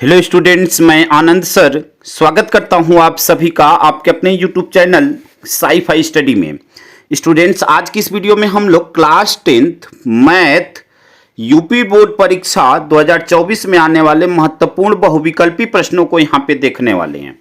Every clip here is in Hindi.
हेलो स्टूडेंट्स, मैं आनंद सर स्वागत करता हूं आप सभी का आपके अपने YouTube channel sci fi study में। स्टूडेंट्स, आज की इस वीडियो में हम लोग class 10th math UP board परीक्षा 2024 में आने वाले महत्वपूर्ण बहुविकल्पी प्रश्नों को यहां पे देखने वाले हैं।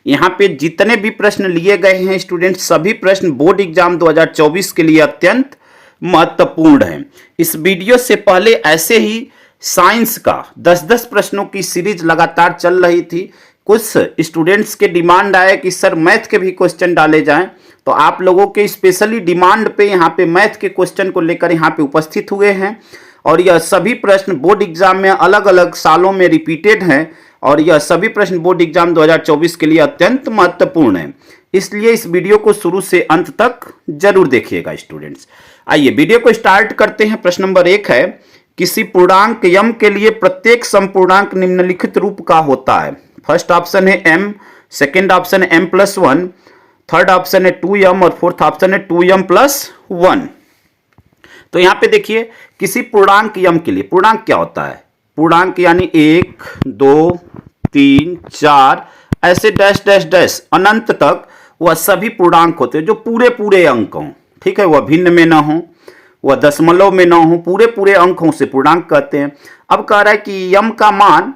यहां पे जितने भी प्रश्न लिए गए हैं स्टूडेंट्स, सभी प्रश्न बोर्ड एग्जाम 2024 के लिए अत्यंत महत्वपूर्ण हैं। इस वीडियो से पहले ऐसे ही साइंस का 10-10 प्रश्नों की सीरीज लगातार चल रही थी। कुछ स्टूडेंट्स के डिमांड आए कि सर मैथ के भी क्वेश्चन डाले जाएं, तो आप लोगों के स्पेशली डिमांड पे यहाँ पे मैथ के क्वेश्चन को लेकर यहाँ पे उपस्थित हुए हैं। और यह सभी प्रश्न बोर्ड एग्जाम में अलग अलग सालों में रिपीटेड हैं और यह सभी प्रश्न बोर्ड एग्जाम 2024 के लिए अत्यंत महत्वपूर्ण है। इसलिए इस वीडियो को शुरू से अंत तक जरूर देखिएगा स्टूडेंट्स। आइए वीडियो को स्टार्ट करते हैं। प्रश्न नंबर 1 है, किसी पूर्णांक यम के लिए प्रत्येक समपूर्णांक निम्नलिखित रूप का होता है। फर्स्ट ऑप्शन है m, सेकेंड ऑप्शन है m+1, थर्ड ऑप्शन है 2m और फोर्थ ऑप्शन है 2m+1। तो यहां पे देखिए, किसी पूर्णांक यम के लिए, पूर्णांक क्या होता है? पूर्णांक यानी 1, 2, 3, 4 ऐसे डैश डैश डैश अनंत तक वह सभी पूर्णांक होते हैं जो पूरे पूरे अंक हों। ठीक है, वह भिन्न में ना हो, वह दशमलव में ना हो, पूरे पूरे अंकों से पूर्णांक कहते हैं। अब कह रहा है कि यम का मान,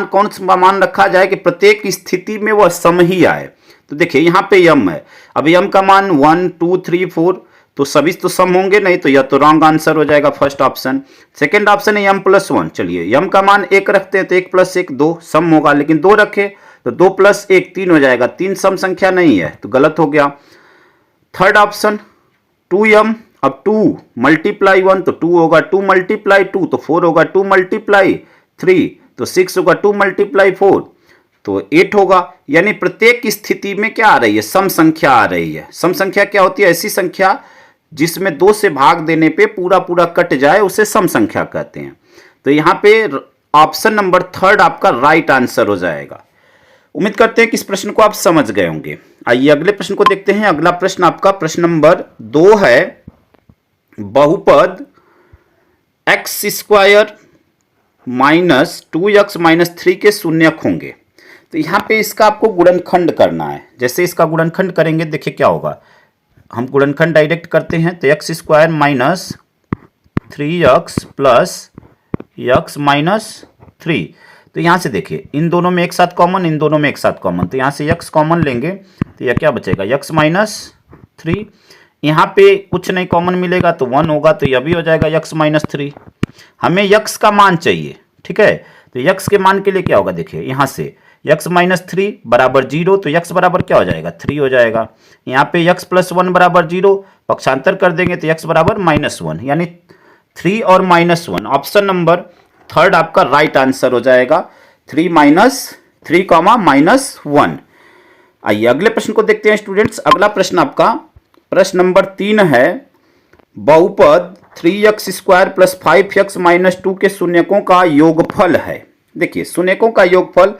कौन सा मान रखा जाए कि प्रत्येक स्थिति में वह सम ही आए। तो देखिए यहाँ पे यम है, अब यम का मान 1, 2, 3, 4 तो सभी तो सम होंगे नहीं, तो यह तो रॉन्ग आंसर हो जाएगा फर्स्ट ऑप्शन। सेकेंड ऑप्शन है m+1। चलिए यम का मान 1 रखते हैं तो 1 + 1 2 सम होगा, लेकिन 2 रखे तो 2 + 1 3 हो जाएगा, 3 सम संख्या नहीं है तो गलत हो गया। थर्ड ऑप्शन 2m, अब 2 × 1 तो 2 होगा, 2 × 2 तो 4 होगा, 2 × 3 तो 6 होगा, 2 × 4 तो 8 होगा। यानी प्रत्येक स्थिति में क्या आ रही है? सम संख्या आ रही है। सम संख्या क्या होती है? ऐसी संख्या जिसमें 2 से भाग देने पे पूरा पूरा कट जाए उसे सम संख्या कहते हैं। तो यहाँ पे ऑप्शन नंबर 3 आपका राइट आंसर हो जाएगा। उम्मीद करते हैं कि इस प्रश्न को आप समझ गए होंगे। आइए अगले प्रश्न को देखते हैं। अगला प्रश्न आपका प्रश्न नंबर 2 है, बहुपद x² - 2x - 3 के शून्यक होंगे। तो यहां पे इसका आपको गुणनखंड करना है। जैसे इसका गुणनखंड करेंगे, देखिए क्या होगा। हम गुणनखंड डायरेक्ट करते हैं तो x² - 3x + x - 3। तो यहां से देखिए, इन दोनों में एक साथ कॉमन, इन दोनों में एक साथ कॉमन, तो यहां से x कॉमन लेंगे तो यह क्या बचेगा? x - 3। यहाँ पे कुछ नहीं कॉमन मिलेगा तो 1 होगा, तो यह भी हो जाएगा x - 3। हमें x का मान चाहिए, ठीक है। तो x के मान के लिए क्या होगा? देखिए यहाँ से x - 3 = 0, तो x बराबर क्या हो जाएगा? 3 हो जाएगा। यहाँ पे x + 1 = 0, पक्षांतर कर देंगे तो x बराबर -1, यानी 3 और -1। ऑप्शन नंबर 3 आपका राइट आंसर हो जाएगा, 3 - 1। आइए अगले प्रश्न को देखते हैं स्टूडेंट्स। अगला प्रश्न आपका प्रश्न नंबर 3 है, बहुपद 3x² + 5x - 2 के शून्यकों का योगफल है। देखिए शून्यकों का योगफल,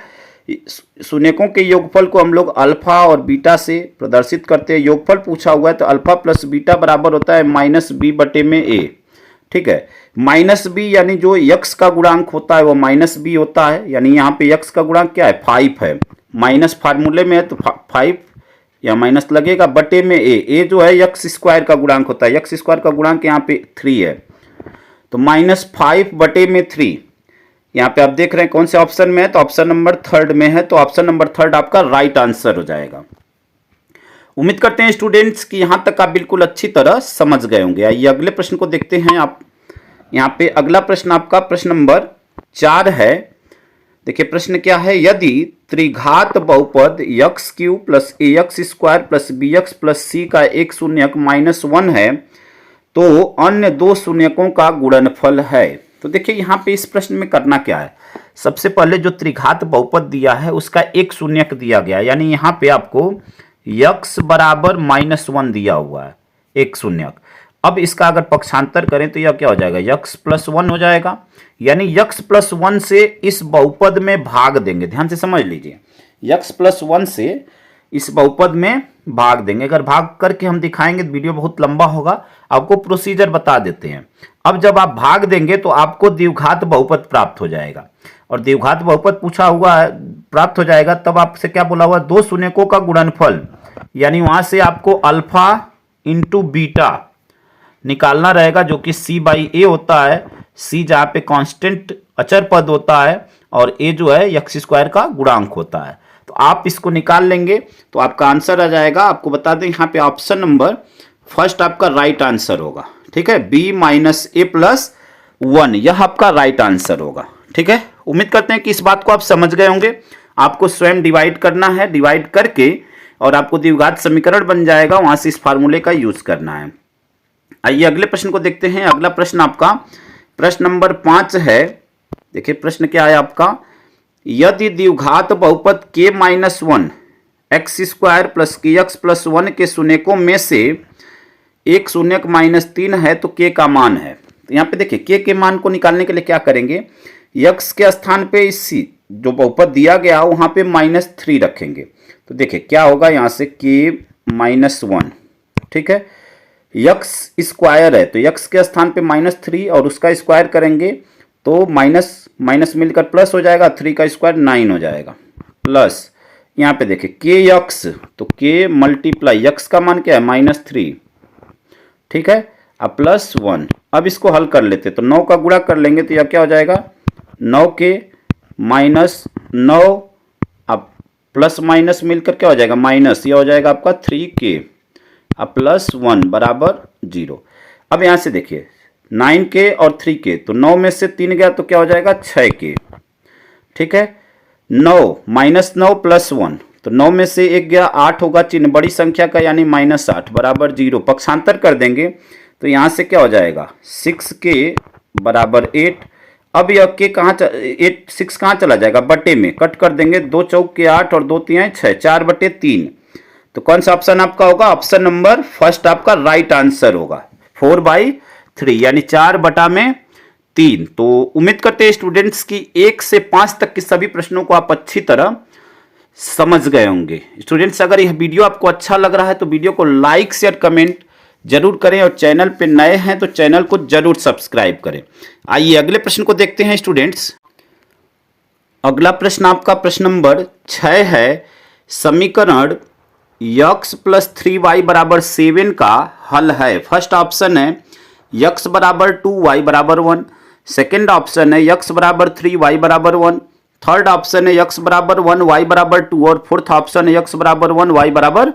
शून्यकों के योगफल को हम लोग अल्फा और बीटा से प्रदर्शित करते हैं। योगफल पूछा हुआ है तो अल्फा + बीटा बराबर होता है -b/a। ठीक है, -b यानी जो x का गुणांक होता है वो -b होता है। यानी यहाँ पे x का गुणांक क्या है? 5 है। माइनस फार्मूले में है तो 5 या माइनस लगेगा, बटे में a जो है x² का गुणांक होता है। x² का गुणांक यहाँ पे 3 है, तो -5 बटे में 3। यहाँ पे आप देख रहे हैं कौन से ऑप्शन में है? तो ऑप्शन नंबर 3 में है। तो ऑप्शन नंबर 3 आपका राइट आंसर हो जाएगा। उम्मीद करते हैं स्टूडेंट्स कि यहाँ तक आप बिल्कुल अच्छी तरह समझ गए होंगे। आइए अगले प्रश्न को देखते हैं। आप यहाँ पे अगला प्रश्न आपका प्रश्न नंबर 4 है। देखिए प्रश्न क्या है, यदि त्रिघात बहुपद x³ + ax² + bx + c का एक शून्यक -1 है तो अन्य दो शून्यकों का गुणनफल है। तो देखिए यहाँ पे इस प्रश्न में करना क्या है, सबसे पहले जो त्रिघात बहुपद दिया है उसका एक शून्यक दिया गया है। यानी यहाँ पे आपको x बराबर -1 दिया हुआ है, एक शून्यक। अब इसका अगर पक्षांतर करें तो यह क्या हो जाएगा? x + 1 हो जाएगा। यानी x + 1 से इस बहुपद में भाग देंगे। ध्यान से समझ लीजिए, x + 1 से इस बहुपद में भाग देंगे। अगर भाग करके हम दिखाएंगे तो वीडियो बहुत लंबा होगा, आपको प्रोसीजर बता देते हैं। अब जब आप भाग देंगे तो आपको द्विघात बहुपद प्राप्त हो जाएगा, और द्विघात बहुपद पूछा हुआ है, प्राप्त हो जाएगा, तब आपसे क्या बोला हुआ, दो शून्यकों का गुणनफल, यानी वहां से आपको अल्फा इंटू बीटा निकालना रहेगा, जो कि c बाई ए होता है। c जहाँ पे कांस्टेंट अचर पद होता है और a जो है एक्स स्क्वायर का गुणांक होता है। तो आप इसको निकाल लेंगे तो आपका आंसर आ जाएगा। आपको बता दें यहाँ पे ऑप्शन नंबर फर्स्ट आपका राइट आंसर होगा, ठीक है, b माइनस ए प्लस 1, यह आपका राइट आंसर होगा। ठीक है, उम्मीद करते हैं कि इस बात को आप समझ गए होंगे। आपको स्वयं डिवाइड करना है, डिवाइड करके और आपको द्विघात समीकरण बन जाएगा, वहां से इस फार्मूले का यूज करना है। आइए अगले प्रश्न को देखते हैं। अगला प्रश्न आपका प्रश्न नंबर 5 है। देखिए प्रश्न क्या है आपका, यदि द्विघात बहुपद k minus 1 x square plus के एक्स प्लस 1 के शून्यकों में से एक शून्यक माइनस 3 है तो k का मान है। तो यहाँ पे देखिए k के मान को निकालने के लिए क्या करेंगे, x के स्थान पे इस जो बहुपद दिया गया वहां पे -3 रखेंगे। तो देखिए क्या होगा, यहाँ से k माइनस 1, ठीक है, x स्क्वायर है तो x के स्थान पे -3 और उसका स्क्वायर करेंगे तो माइनस माइनस मिलकर प्लस हो जाएगा, 3 का स्क्वायर 9 हो जाएगा, प्लस यहाँ पे देखिए kx, तो k मल्टीप्लाई x का मान क्या है -3, ठीक है, अब प्लस 1। अब इसको हल कर लेते तो 9 का गुणा कर लेंगे तो यह क्या हो जाएगा, 9k माइनस 9, अब प्लस माइनस मिलकर क्या हो जाएगा माइनस, यह हो जाएगा आपका 3k, अब प्लस 1 बराबर 0। अब यहाँ से देखिए 9k और 3k, तो 9 में से 3 गया तो क्या हो जाएगा 6k, ठीक है, 9 माइनस 9 प्लस 1, तो 9 में से 1 गया 8 होगा चिन्ह बड़ी संख्या का, यानी -8 बराबर 0। पक्षांतर कर देंगे तो यहाँ से क्या हो जाएगा 6k बराबर 8। अब यह k कहाँ 6 कहाँ चला जाएगा, बटे में कट कर देंगे, 2 चौक के 8 और 2 तिहाई 6, 4/3। तो कौन सा ऑप्शन आपका होगा, ऑप्शन नंबर फर्स्ट आपका राइट आंसर होगा, 4/3 यानी 4/3। तो उम्मीद करते हैं स्टूडेंट्स की 1 से 5 तक के सभी प्रश्नों को आप अच्छी तरह समझ गए होंगे। स्टूडेंट्स अगर यह वीडियो आपको अच्छा लग रहा है तो वीडियो को लाइक शेयर कमेंट जरूर करें, और चैनल पे नए हैं तो चैनल को जरूर सब्सक्राइब करें। आइए अगले प्रश्न को देखते हैं स्टूडेंट्स। अगला प्रश्न आपका प्रश्न नंबर 6 है। समीकरण x प्लस 3y बराबर 7 का हल है। फर्स्ट ऑप्शन है x बराबर 2 y बराबर 1, सेकेंड ऑप्शन है x बराबर 3 y बराबर 1, थर्ड ऑप्शन है x बराबर 1 y बराबर 2, और फोर्थ ऑप्शन है x बराबर 1 y बराबर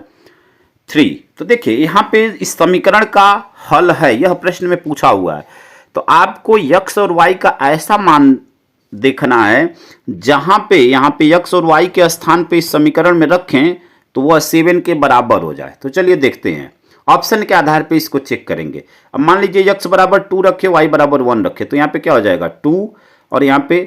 3। तो देखिए यहाँ पे इस समीकरण का हल है, यह प्रश्न में पूछा हुआ है। तो आपको x और y का ऐसा मान देखना है जहां पे यहाँ पे x और y के स्थान पे इस समीकरण में रखें तो वह 7 के बराबर हो जाए। तो चलिए देखते हैं, ऑप्शन के आधार पे इसको चेक करेंगे। अब मान लीजिए x बराबर 2 रखे, y बराबर 1 रखे, तो यहाँ पे क्या हो जाएगा 2, और यहाँ पे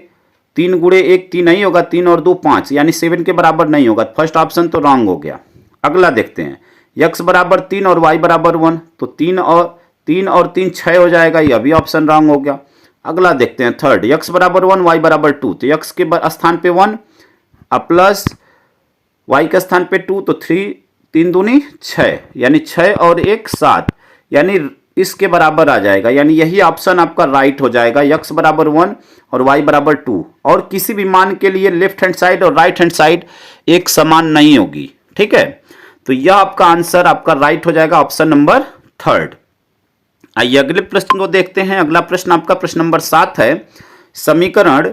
3 गुणे 1 3 नहीं होगा, 3 और 2 5, यानी 7 के बराबर नहीं होगा। फर्स्ट ऑप्शन तो रॉन्ग हो गया। अगला देखते हैं, x बराबर 3 और y बराबर 1, तो 3 और 3 6 हो जाएगा, यह भी ऑप्शन रॉन्ग हो गया। अगला देखते हैं थर्ड, x बराबर 1 y बराबर 2, तो x के स्थान पे 1, अब प्लस y के स्थान पे 2, तो 3 दूनी 6, यानी 6 और 1 7, यानी इसके बराबर आ जाएगा, यानी यही ऑप्शन आपका राइट हो जाएगा, x बराबर 1 और y बराबर 2। और किसी भी मान के लिए लेफ्ट हैंड साइड और राइट हैंड साइड एक समान नहीं होगी, ठीक है। तो यह आपका आंसर आपका राइट हो जाएगा, ऑप्शन नंबर थर्ड। आइए अगले प्रश्न को देखते हैं। अगला प्रश्न आपका प्रश्न नंबर 7 है। समीकरण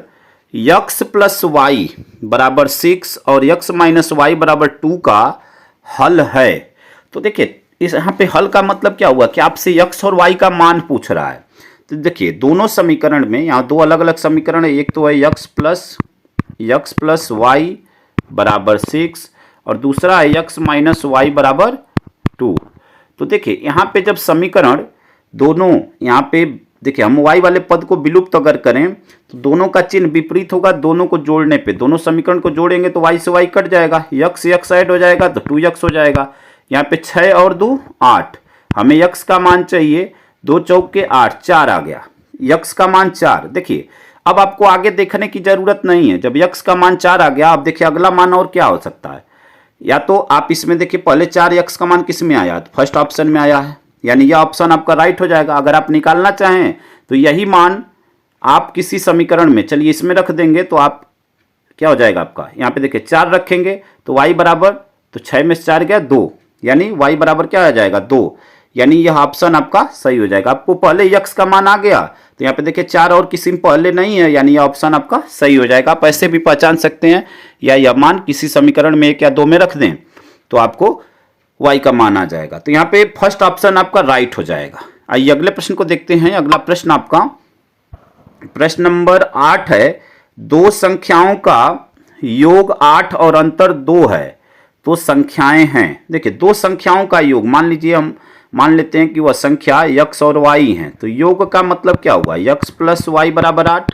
x प्लस वाई बराबर 6 और x माइनस वाई बराबर 2 का हल है। तो देखिए इस यहाँ पे हल का मतलब क्या हुआ कि आपसे x और y का मान पूछ रहा है। तो देखिए दोनों समीकरण में यहाँ दो अलग अलग समीकरण है, एक तो है x प्लस वाई बराबर 6 और दूसरा है x माइनस वाई बराबर 2। तो देखिए यहाँ पे जब समीकरण दोनों यहाँ पे देखिए हम y वाले पद को विलुप्त अगर करें तो दोनों का चिन्ह विपरीत होगा, दोनों को जोड़ने पे दोनों समीकरण को जोड़ेंगे तो y से y कट जाएगा, x ऐड हो जाएगा तो 2x हो जाएगा। यहाँ पे 6 और 2 8, हमें x का मान चाहिए, 2 चौक के 8, 4 आ गया, x का मान 4। देखिए अब आपको आगे देखने की जरूरत नहीं है, जब x का मान 4 आ गया, अब देखिए अगला मान और क्या हो सकता है, या तो आप इसमें देखिए पहले 4x का मान किस में आया, तो फर्स्ट ऑप्शन में आया है, यानी यह ऑप्शन आपका राइट हो जाएगा। अगर आप निकालना चाहें तो यही मान आप किसी समीकरण में, चलिए इसमें रख देंगे, तो आप क्या हो जाएगा आपका, यहाँ पे देखिए 4 रखेंगे तो y बराबर, तो 6 में से 4 गया 2, यानी y बराबर क्या आ जाएगा 2, यानी यह ऑप्शन आपका सही हो जाएगा। आपको पहले x का मान आ गया, तो यहाँ पे देखिए 4 और किसी में पहले नहीं है, यानी यह ऑप्शन आपका सही हो जाएगा। आप ऐसे भी पहचान सकते हैं, या यह मान किसी समीकरण में 1 या 2 में रख दें तो आपको y का मान आ जाएगा। तो यहाँ पे फर्स्ट ऑप्शन आपका राइट हो जाएगा। आइए अगले प्रश्न को देखते हैं। अगला प्रश्न आपका प्रश्न नंबर 8 है, दो संख्याओं का योग 8 और अंतर 2 है तो संख्याएं हैं। देखिए दो संख्याओं का योग, मान लीजिए हम मान लेते हैं कि वह संख्या x और y है, तो योग का मतलब क्या हुआ, x प्लस वाई बराबर 8,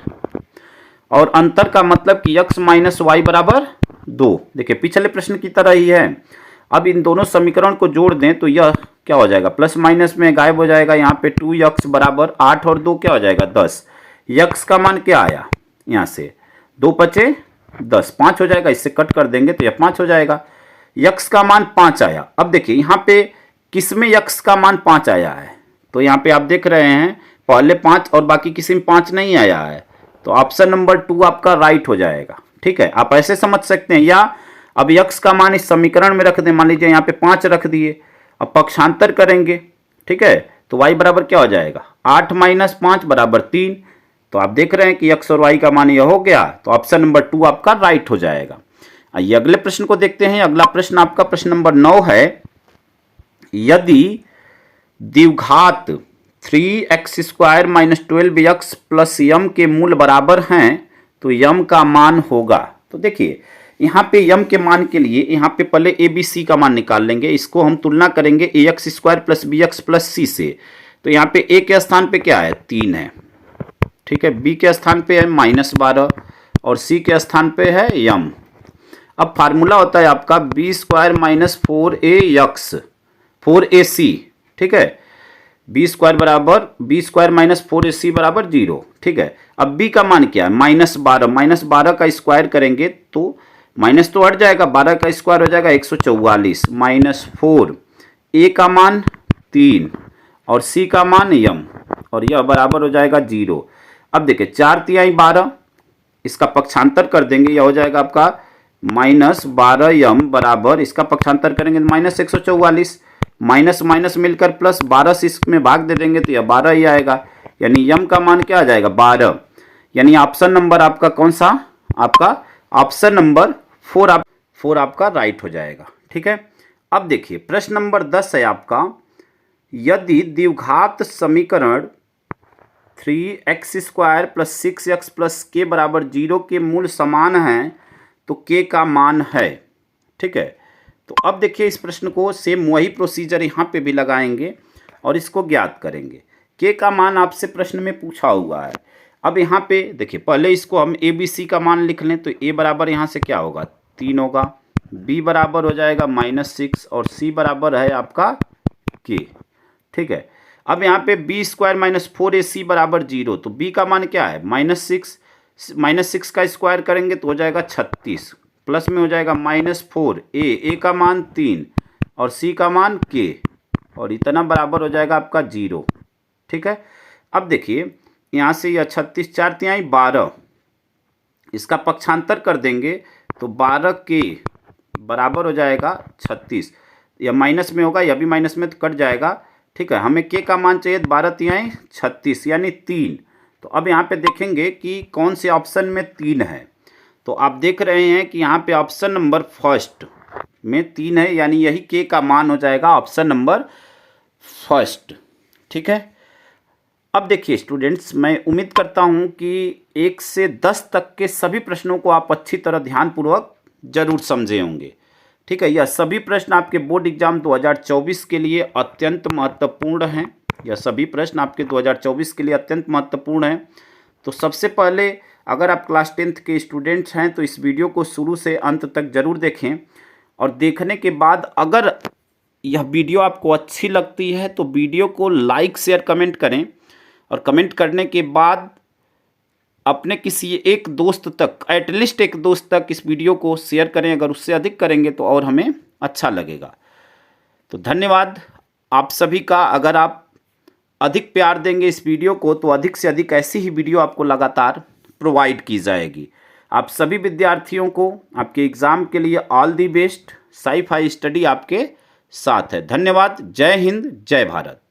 और अंतर का मतलब कि x माइनस वाई बराबर 2। देखिए पिछले प्रश्न की तरह ही है। अब इन दोनों समीकरण को जोड़ दें तो यह क्या हो जाएगा, प्लस माइनस में गायब हो जाएगा, यहाँ पे 2x बराबर 8 और 2 क्या हो जाएगा 10। x का मान क्या आया, यहाँ से 2 पचे 10, 5 हो जाएगा, इससे कट कर देंगे तो यह 5 हो जाएगा। x का मान 5 आया। अब देखिए यहाँ पे किसमें x का मान 5 आया है, तो यहाँ पे आप देख रहे हैं पहले 5 और बाकी किसी में 5 नहीं आया है, तो ऑप्शन नंबर 2 आपका राइट हो जाएगा। ठीक है, आप ऐसे समझ सकते हैं। या अब x का मान इस समीकरण में रख दें, मान लीजिए यहाँ पे 5 रख दिए, अब पक्षांतर करेंगे, ठीक है, तो y बराबर क्या हो जाएगा 8 माइनस 5 बराबर 3। तो आप देख रहे हैं कि x और y का मान यह हो गया, तो ऑप्शन नंबर 2 आपका राइट हो जाएगा। आइए अगले प्रश्न को देखते हैं। अगला प्रश्न आपका प्रश्न नंबर 9 है, यदि द्विघात 3x square minus 12x plus यम के मूल बराबर हैं तो यम का मान होगा। तो देखिए यहाँ पे यम के मान के लिए यहाँ पे पहले ए बी सी का मान निकाल लेंगे, इसको हम तुलना करेंगे a x square plus b x plus c से। तो यहाँ पे ए के स्थान पे क्या है 3 है, ठीक है, बी के स्थान पे है -12 और सी के स्थान पे है यम। अब फार्मूला होता है आपका बी स्क्वायर माइनस 4ac, ठीक है, बी स्क्वायर बराबर बी स्क्वायर माइनस 4ac बराबर 0। ठीक है, अब बी का मान क्या है -12 का स्क्वायर करेंगे तो माइनस तो हट जाएगा, 12 का स्क्वायर हो जाएगा 144 -4, ए का मान 3 और सी का मान यम, और यह बराबर हो जाएगा 0। अब देखिए 4 तिहाई 12, इसका पक्षांतर कर देंगे, यह हो जाएगा आपका -12 यम बराबर, इसका पक्षांतर करेंगे -144, माइनस माइनस मिलकर प्लस 12 से इसमें भाग दे देंगे तो यह 12 ही आएगा, यानी यम का मान क्या आ जाएगा 12। यानी ऑप्शन नंबर आपका कौन सा, आपका ऑप्शन नंबर 4 आपका राइट हो जाएगा। ठीक है, अब देखिए प्रश्न नंबर 10 है आपका, यदि द्विघात समीकरण 3x square plus 6x plus के बराबर 0 के मूल समान हैं तो के का मान है। ठीक है, तो अब देखिए इस प्रश्न को सेम वही प्रोसीजर यहाँ पे भी लगाएंगे और इसको ज्ञात करेंगे। के का मान आपसे प्रश्न में पूछा हुआ है। अब यहाँ पे देखिए पहले इसको हम ए बी सी का मान लिख लें, तो ए बराबर यहाँ से क्या होगा 3 होगा, बी बराबर हो जाएगा -6 और सी बराबर है आपका के। ठीक है, अब यहाँ पे बी स्क्वायर माइनस 4ac बराबर 0, तो बी का मान क्या है -6 का स्क्वायर करेंगे तो हो जाएगा 36, प्लस में हो जाएगा -4, ए का मान 3 और सी का मान के, और इतना बराबर हो जाएगा आपका 0। ठीक है, अब देखिए यहाँ से यह 36 4 तिहाई 12, इसका पक्षांतर कर देंगे तो 12 के बराबर हो जाएगा 36, यह माइनस में होगा, यह भी माइनस में तो कट जाएगा। ठीक है, हमें के का मान चाहिए 12 तिहाई 36 यानी 3। तो अब यहाँ पे देखेंगे कि कौन से ऑप्शन में 3 है, तो आप देख रहे हैं कि यहाँ पे ऑप्शन नंबर फर्स्ट में 3 है, यानी यही के का मान हो जाएगा ऑप्शन नंबर फर्स्ट। ठीक है, अब देखिए स्टूडेंट्स, मैं उम्मीद करता हूँ कि 1 से 10 तक के सभी प्रश्नों को आप अच्छी तरह ध्यानपूर्वक जरूर समझे होंगे। ठीक है, यह सभी प्रश्न आपके बोर्ड एग्जाम 2024 के लिए अत्यंत महत्वपूर्ण हैं। यह सभी प्रश्न आपके 2024 के लिए अत्यंत महत्वपूर्ण हैं। तो सबसे पहले अगर आप क्लास 10th के स्टूडेंट्स हैं तो इस वीडियो को शुरू से अंत तक ज़रूर देखें, और देखने के बाद अगर यह वीडियो आपको अच्छी लगती है तो वीडियो को लाइक शेयर कमेंट करें, और कमेंट करने के बाद अपने किसी एक दोस्त तक, एटलीस्ट एक दोस्त तक इस वीडियो को शेयर करें। अगर उससे अधिक करेंगे तो और हमें अच्छा लगेगा। तो धन्यवाद आप सभी का। अगर आप अधिक प्यार देंगे इस वीडियो को तो अधिक से अधिक ऐसी ही वीडियो आपको लगातार प्रोवाइड की जाएगी। आप सभी विद्यार्थियों को आपके एग्ज़ाम के लिए all the best. Sci fi study आपके साथ है। धन्यवाद। जय हिंद, जय भारत।